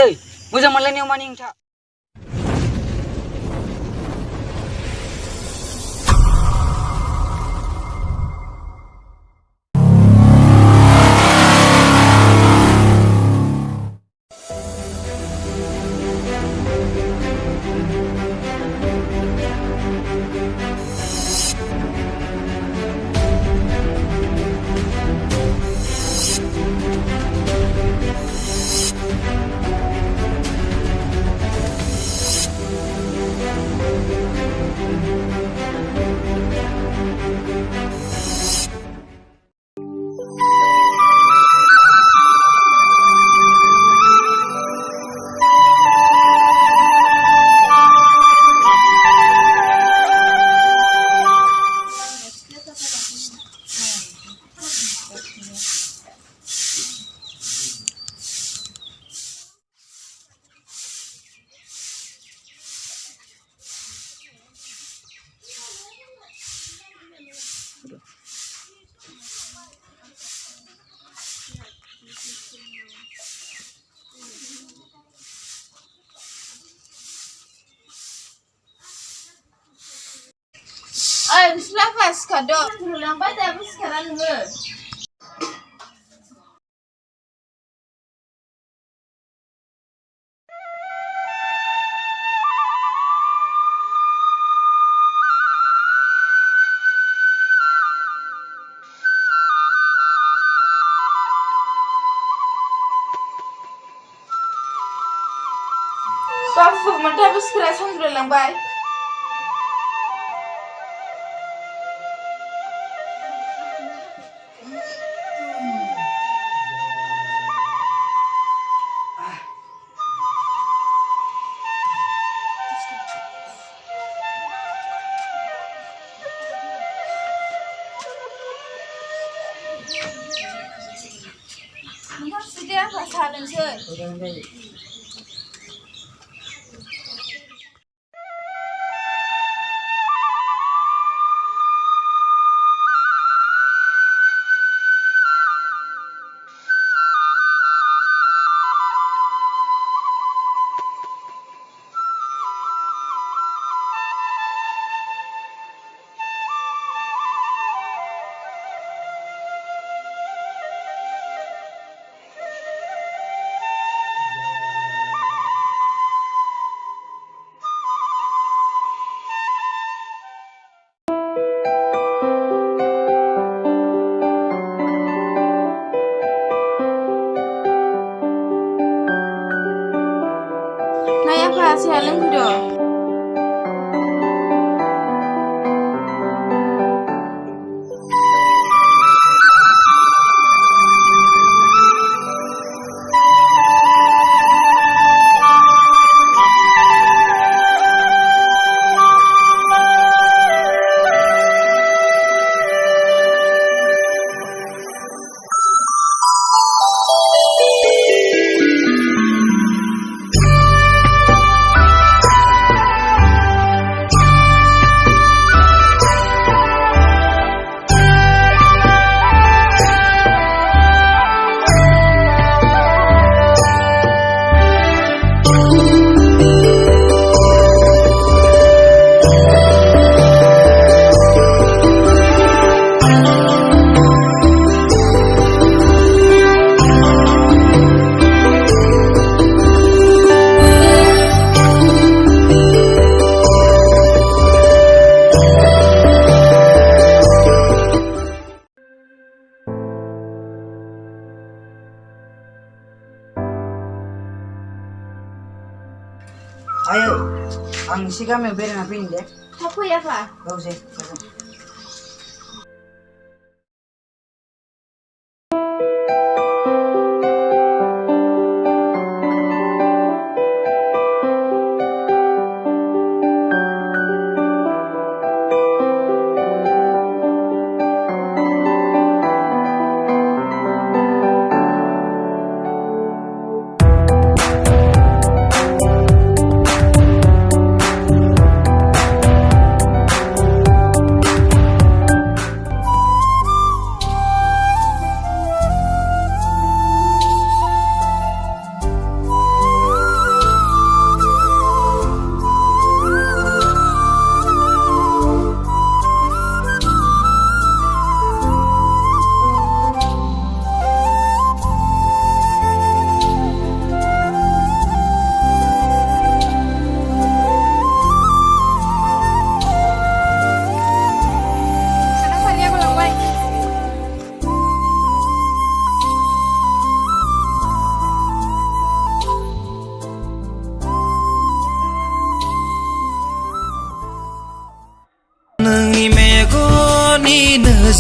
Ayo, moja malah ni omani ngta. Selapas kadok Kulumbai dah sekarang ke? Bafu mata sekarang Kulumbai. Sudah pasal Sanjoy. Sialan Bodo. Ayo, ang sika may beri na pindi. Ako ya pa. Gawsi.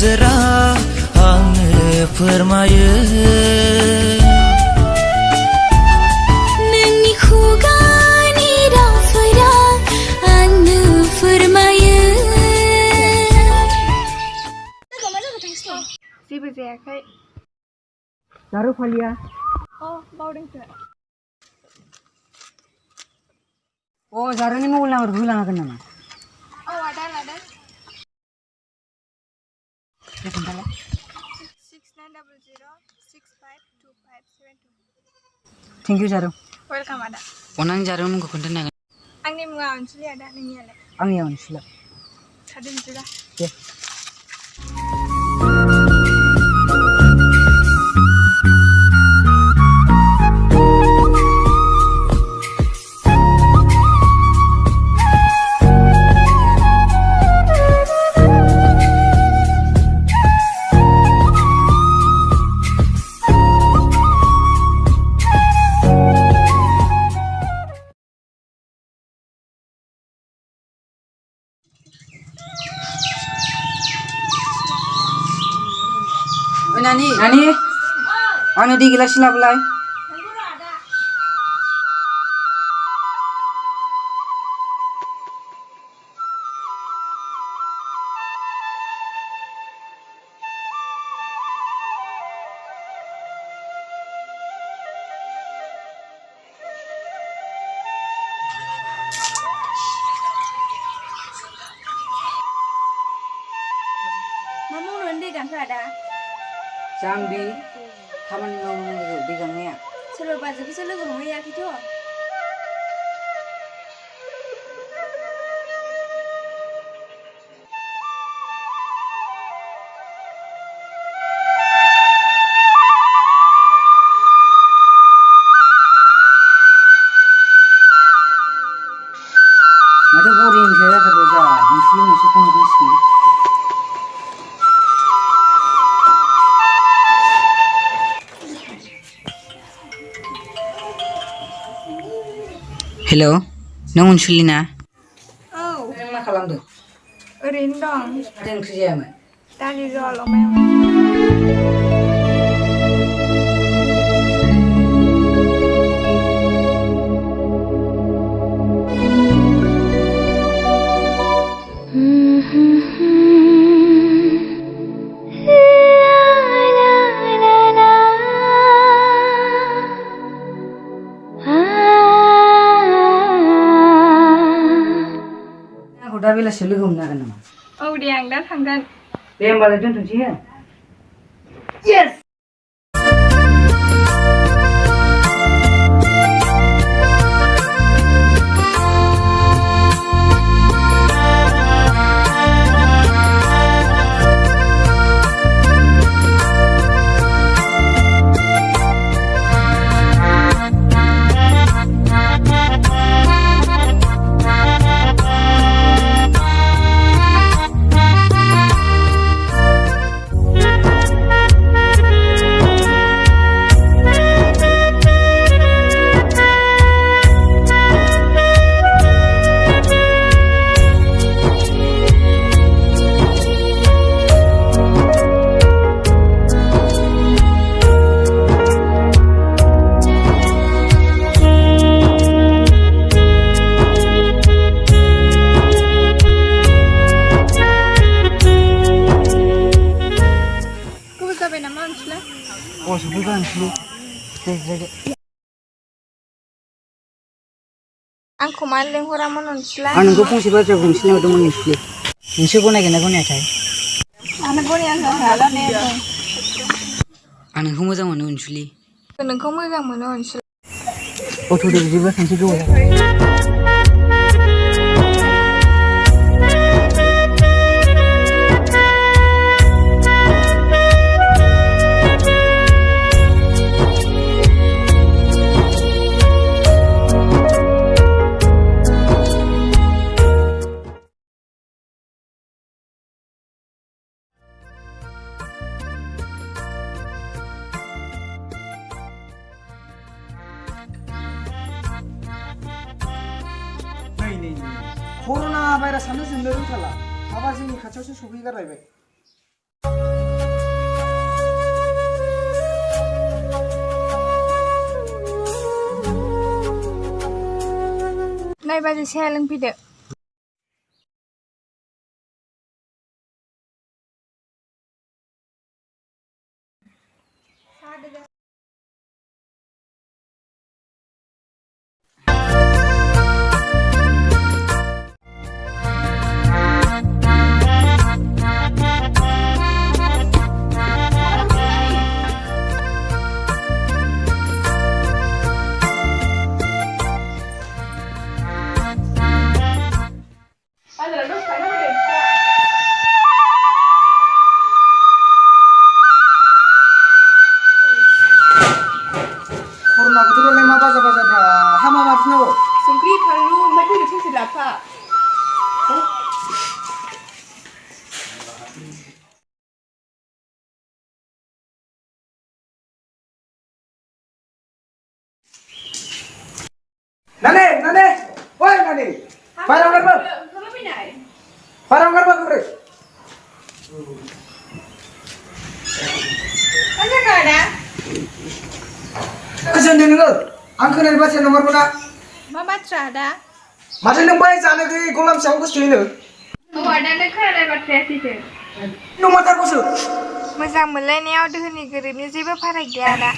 नोजोरा आंनो फोरमायो नोंनि खुगानि रावफोरा आंनो फोरमायो जेबो जायाखै जारु फालिया बावदोंसो जारुनि मबाइल नाम्बारखौ होलाङाखै नामा आदा लादों खोन्थालाय 6900652572 थेंक इउ जारु वेलकाम आदा अननानै जारु मुंखौ खोन्थानो हागोन आंनि मुङा अनसुलि आदा नोंनियालाय आंनिया अनसुला थादों बिदिबा दे Nani, आंनो दै गिलास लाबोलाय मा मावनो दै गांखो आदा जाम्बि खामानि मावनांगौ दै गांनाया सोरबा बाजोखौसो लोगो हमहैयाखैथ' माथो बरिंसो जाथारबाय जा अनसुलि मोनसे फन हरनांसिगोन हेलौ नों अनसुलि ना नों मा खालामदों ओरैनो दं माथो ओंख्रि जायामोन दालि जहल अमायाव दा बेलासियाव लोगो हमनो हागोन नामा औ दे आं दा थांगोन दे होमबालाय दोनथ'नोसै हो आंखौ मानो लेंहरामोन अनसुला आं नोंखौ फंसे बाथ्रा बुंनो नागिरदोंमोन अनसुलि नोंसोर गनायगोन ना गनायाथाय आंनो गनायानो हाला ने आं नोंखौ मोजां मोनो अनसुलि नोंखौ मोजां मोनो अनसुला गथ' दे बिदिब्ला सानसे गोबाव जाबाय कोरोना भाइरासानो जोंनो रोंथारला माबा जोंनि खाथियावसो सफैगारलायबाय नै बाजि साहा लोंफैदो संख्रि फानलु ओमफ्राय फैदो ससे लाफा Nane, woi Nane, barang apa? Barang apa kau? Mana kau ada? Kesan dia nengal, angker dari bahasa nomor mana? Ma bathra ada? Macam neng bayi jana ke kolam siang kau sini? Oh ada nak ada bathra sih tu. Nomor tak kau sih? Moजां मोनलायनायाव दोहोनि गोरिबनि जेबो फाराग गैया दा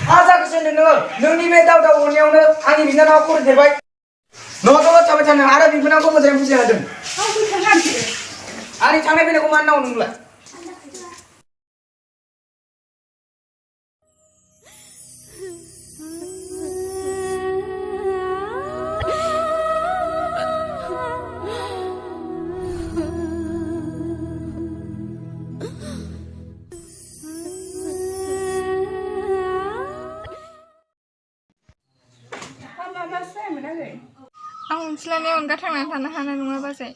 Asa kesan dia nengal, nengi bedau orang ni angin bina nak kau terbaik. Nomor kau capai cana, ada bina kau macam macam ada. Ani cana bina kau mana orang lah. आं अनसुलानि अनगा थांनानै थानो हानाय नङा बाजै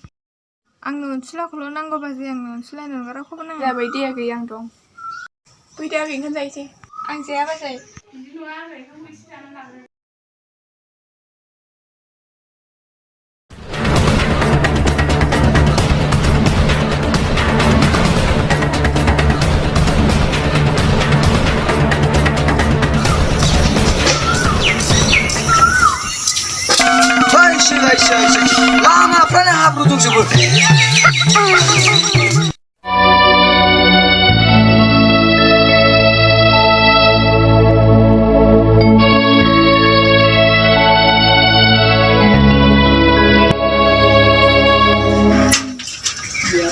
आंनो अनसुलाखौल' नांगौ बाजै आंनो अनसुलानि अनगा रावखौबो नाङा जाबाय दैया गैया आं दं फैदो आगै ओंखाम जाहैसै आं जाया बाजै बिदि नङा आगै ओंखाम एसे जानो लाबो Lama pernah hablu tu sebut.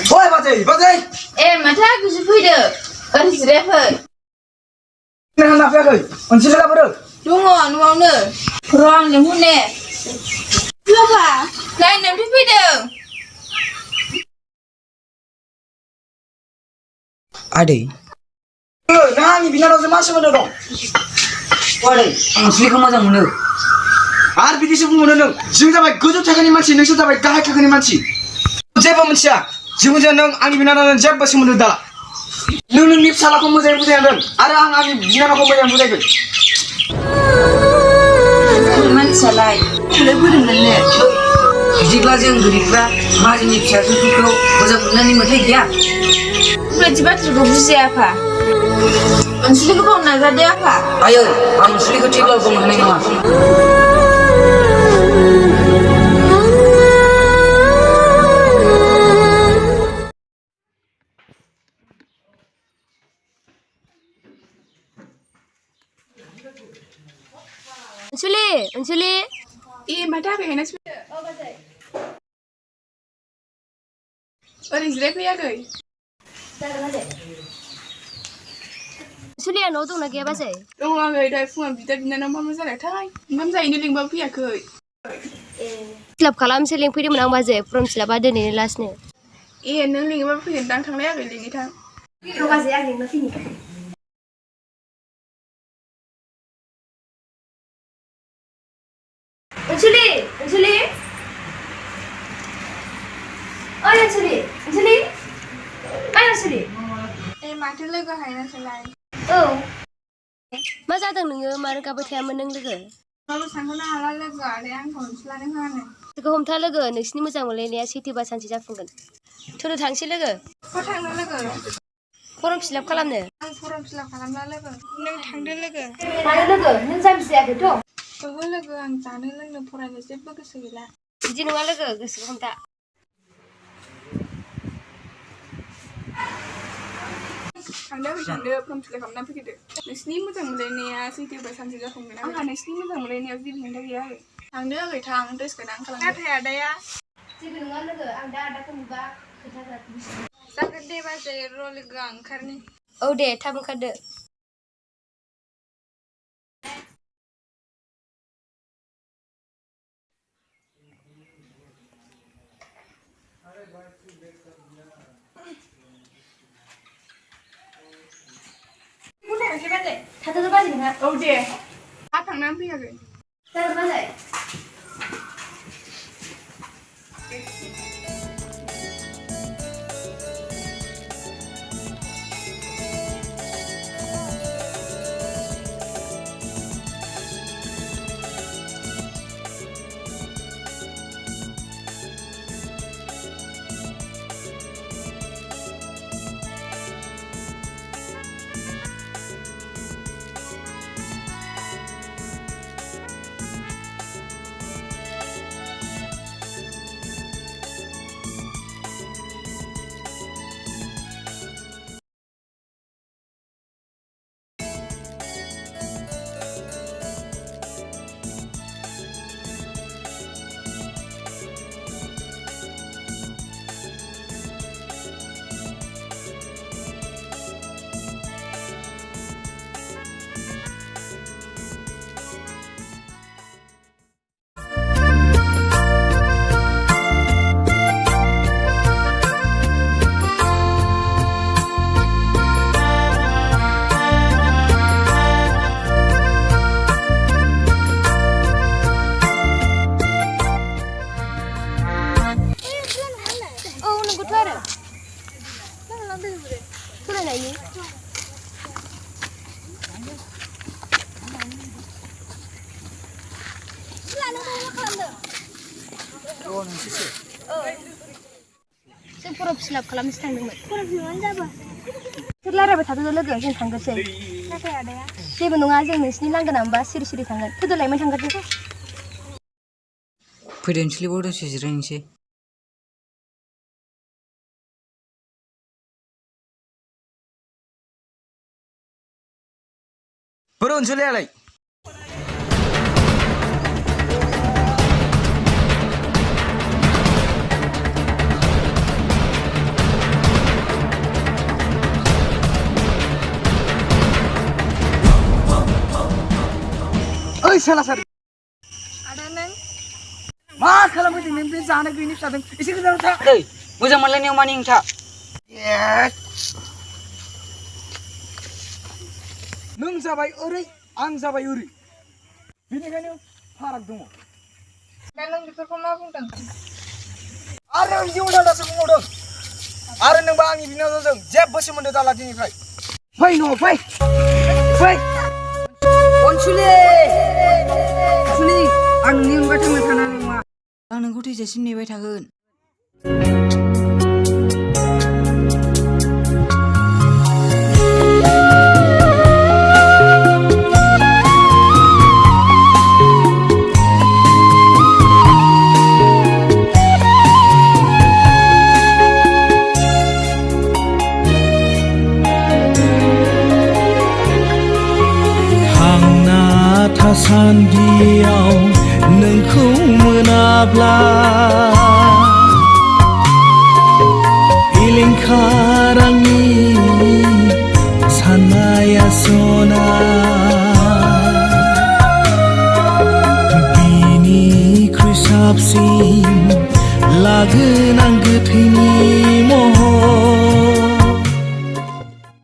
Oi, batai. Mata aku sepeda. Artish rapper. Kenapa nak pergi? Onci dah berapa? Dungo, nuangnya. Kurang lembune. Siapa? Lain nanti sepeda. Ade. Nah, ni bina rozema semua dong. Ade, asli kamu macam mana? Arti sih pun mana? Jwngtima gojo thakani manci, neng sudah baik kahai thakani manci. Jeba mancia, Jwngtima neng angni bina nang jeba semua dah. Nung nip salah kamu macam macam ada. Ada angni bina kamu macam macam. Man salai. Lebih mana? Jika jeng geribra, macam ni siapa tu kau macam mana ni macam dia? Berjibat juga siapa? Ansli kau nak jadi apa? Ayo, ansli kau cikgu kau mana ni mas? Ansli. Mata aku hendak sepeda. Oh batai. Artish rapper ya gay. Ansli anu tu nak apa sih? Dong agay dah fuan bida bina nama masalah thai. Ngam saya ini lingba pia gay. Silap kalam seling pidi menang baze. From silap ada ni last ni. Neng lingba pia tang thang leh agay lingi thang. Kau baze agak lingba fini. Ansli. Oh Ansli. Ayo Ansli. Mata lega hai na salai. Oh. Masa datang nengge, mana kau bertemu neng lega? Lalu sangkuna halal logo ada yang konsulan yang mana? Logo हमथा लोगो नोंसिनि मोजां मोनलायनाया सैथोबा सानसे जाफुंगोन थोनो थांसै लोगो Kau tanggal logo? Form fill आप खालामनो Ang forum sila kalamla logo. Neng tanggal logo. मानो लोगो नों जाम्बि जायाखैथ' Oho logo ang जानो लोंनो फरायनो जेबो गोसो गैला. बिदि नङा लोगो गोसोखौ हमथा Tanggal forum sila kalamna begitu. Nोंसिनि मोजां मोनलायनाया सैथोबा सानसे जाफुंगोन. आंहा नोंसिनि मोजां मोनलायनायाव जेबो हेंथा गैया आरो. Tanggal गै थां ड्रेस गोनां खालामनो. नाथाय आदाया जेबो नङा लोगो आं दा आदाखौ नुबा खोन्थागोन जागोन दे बाजै र' लोगो आं ओंखारनि. औ दे थाब ओंखारदो थाथ'थ' बाजै नोंहा औ दे. आ थांनानै फैयाखै. जागोन बाजै जों फर्म फिल आप खालामनोसो थांदोंमोन फर्म फिल आपआनो जाबा सोर रायलायबाय थादों लोगो जों थांगोरसै नाथाय आदाया जेबो नङा जों नोंसिनि लांगोना मोनबा सिरि सिरि थांगोन थोदो लायमोन थांगोरदो फैदो नोंसोरलाय दसे जिरायनोसै बोरो ओनसोलायालाय ओइ साला सार ada neng मा खालामफैदों नों बे जानो गैयिनि फिसाजों एसे गोजानाव था ओइ मोजां मोनलायनायाव मानि हेंथा नों जाबाय ओरै आं जाबाय ओरै बेनिखायनो फाराग दङ दा नों बेफोरखौ मा बुंदों आरो बिदि उल्था-उल्थासो बुंबावदों आरो नोंबा आंनि बिनानावजों जेबो सोमोन्दो दाला दिनैफ्राय फै न'आव फै फै अनसुलि आं नोंनि अनगा थांना थानाय नङा आं नोंखौ थैजासिम नेबाय थागोन थासान्दियाव नोंखौ मोनाब्ला इलिंखार आंनि साननाया सना बिनिख्रुइ साबसिन लागोन आं गोथैनि महर